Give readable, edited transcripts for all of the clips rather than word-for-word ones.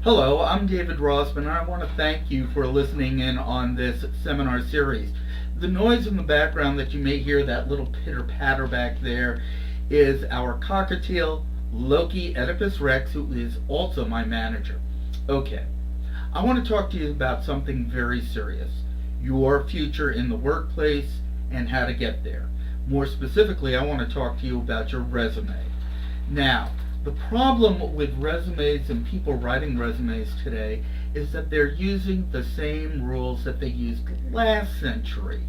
Hello, I'm David Rossman, and I want to thank you for listening in on this seminar series. The noise in the background that you may hear, that little pitter-patter back there, is our cockatiel, Loki Oedipus Rex, who is also my manager. Okay, I want to talk to you about something very serious, your future in the workplace and how to get there. More specifically, I want to talk to you about your resume. Now, the problem with resumes and people writing resumes today is that they're using the same rules that they used last century.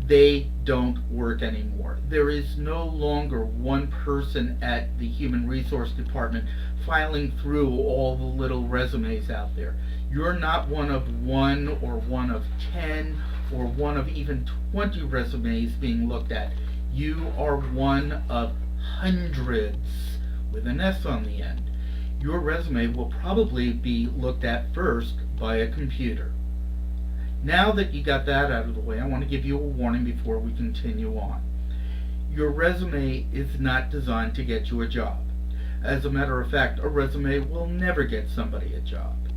They don't work anymore. There is no longer one person at the Human Resource Department filing through all the little resumes out there. You're not one of one or one of 10 or one of even 20 resumes being looked at. You are one of hundreds with an S on the end. Your resume will probably be looked at first by a computer. Now that you got that out of the way, I want to give you a warning before we continue on. Your resume is not designed to get you a job. As a matter of fact, a resume will never get somebody a job.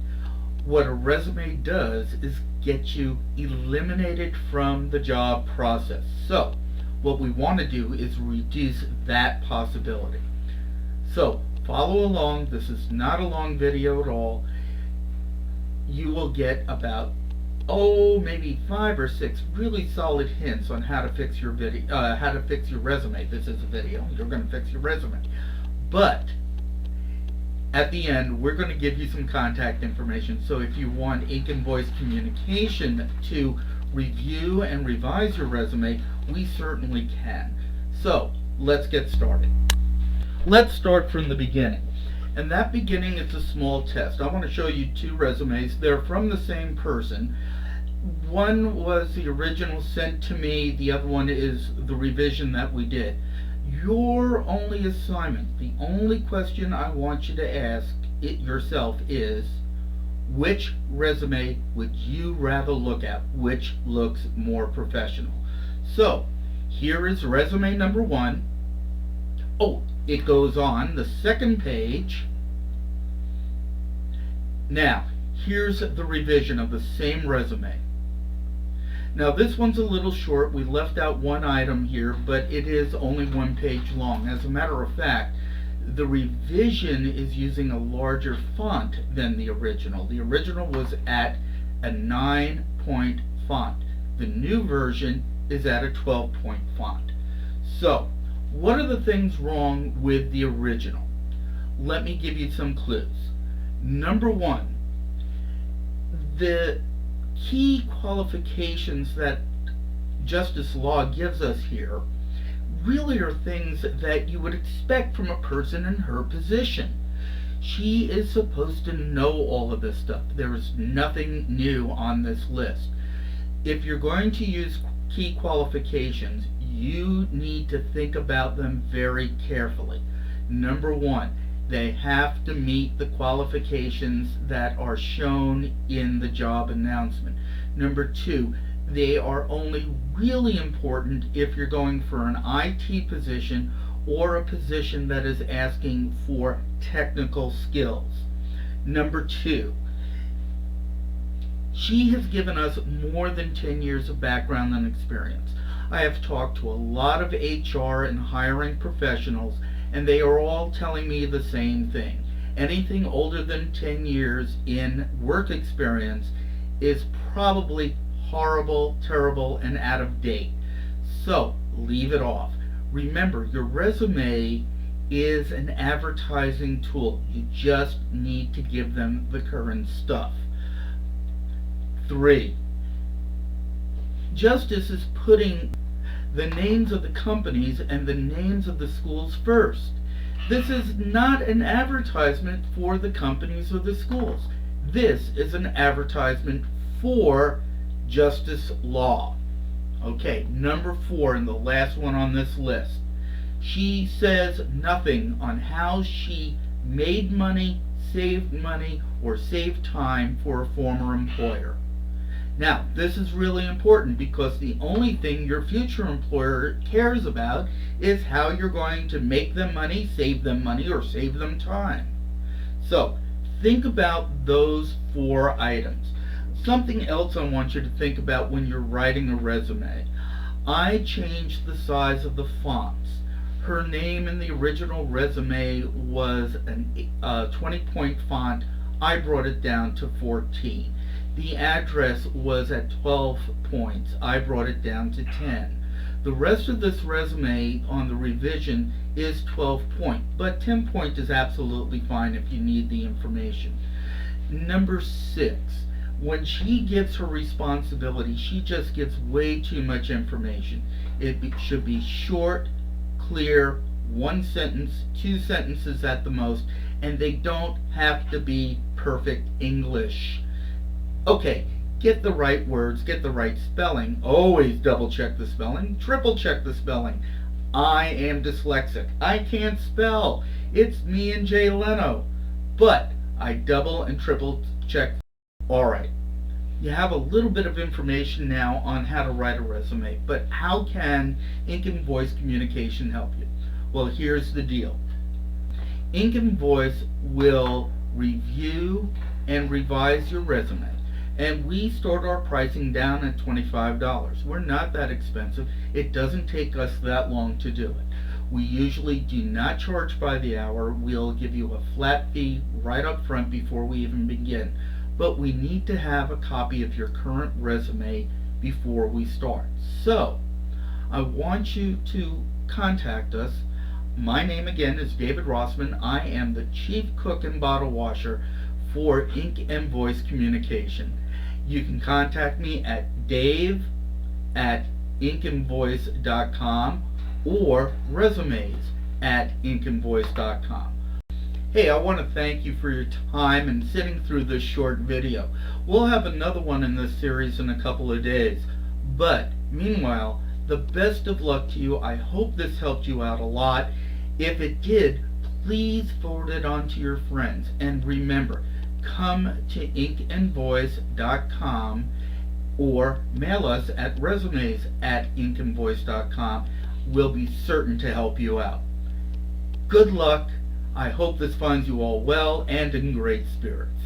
What a resume does is get you eliminated from the job process. So, what we want to do is reduce that possibility. So, follow along. This is not a long video at all. You will get about, maybe 5 or 6 really solid hints on how to fix your resume. This is a video. You're going to fix your resume. But at the end, we're going to give you some contact information. So if you want ink and voice communication to review and revise your resume, we certainly can. So let's get started. Let's start from the beginning. And that beginning is a small test. I want to show you 2 resumes. They're from the same person. One was the original sent to me. The other one is the revision that we did. Your only assignment, the only question I want you to ask it yourself is, which resume would you rather look at? Which looks more professional? So, here is resume number 1. It goes on the second page. Now, here's the revision of the same resume. Now, this one's a little short. We left out one item here, but it is only 1 page long. As a matter of fact, the revision is using a larger font than the original. The original was at a 9-point font. The new version is at a 12-point font. So, what are the things wrong with the original? Let me give you some clues. Number 1, the key qualifications that justice law gives us here really are things that you would expect from a person in her position. She is supposed to know all of this stuff. There is nothing new on this list. If you're going to use key qualifications, you need to think about them very carefully. Number 1, they have to meet the qualifications that are shown in the job announcement. Number 2, they are only really important if you're going for an IT position or a position that is asking for technical skills. Number 2, she has given us more than 10 years of background and experience. I have talked to a lot of HR and hiring professionals, and they are all telling me the same thing. Anything older than 10 years in work experience is probably horrible, terrible, and out of date. So, leave it off. Remember, your resume is an advertising tool. You just need to give them the current stuff. 3, justice is putting the names of the companies and the names of the schools first. This is not an advertisement for the companies or the schools. This is an advertisement for justice law. Okay, number 4, and the last one on this list. She says nothing on how she made money, or saved time for a former employer. Now, this is really important because the only thing your future employer cares about is how you're going to make them money, save them money, or save them time. So, Think about those 4 items. Something else I want you to think about when you're writing a resume. I changed the size of the fonts. Her name in the original resume was a 20-point font. I brought it down to 14. The address was at 12 points. I brought it down to 10. The rest of this resume on the revision is 12 point, but 10 point is absolutely fine if you need the information. Number 6, when she gives her responsibility, she just gives way too much information. Should be short, clear, 1 sentence, 2 sentences at the most, and they don't have to be perfect English. Okay, get the right words, get the right spelling. Always double check the spelling, triple check the spelling. I am dyslexic. I can't spell. It's me and Jay Leno. But I double and triple check. Alright, you have a little bit of information now on how to write a resume, but how can Ink and Voice Communication help you? Well, here's the deal. Ink and Voice will review and revise your resume. And we start our pricing down at $25. We're not that expensive. It doesn't take us that long to do it. We usually do not charge by the hour. We'll give you a flat fee right up front before we even begin. But we need to have a copy of your current resume before we start. So, I want you to contact us. My name again is David Rossman. I am the Chief Cook and Bottle Washer for Ink and Voice Communication. You can contact me at dave@inkandvoice.com or resumes@inkandvoice.com. Hey, I want to thank you for your time and sitting through this short video. We'll have another one in this series in a couple of days. But meanwhile, the best of luck to you. I hope this helped you out a lot. If it did, please forward it on to your friends. And remember, come to inkandvoice.com or mail us at resumes@inkandvoice.com. We'll be certain to help you out. Good luck. I hope this finds you all well and in great spirits.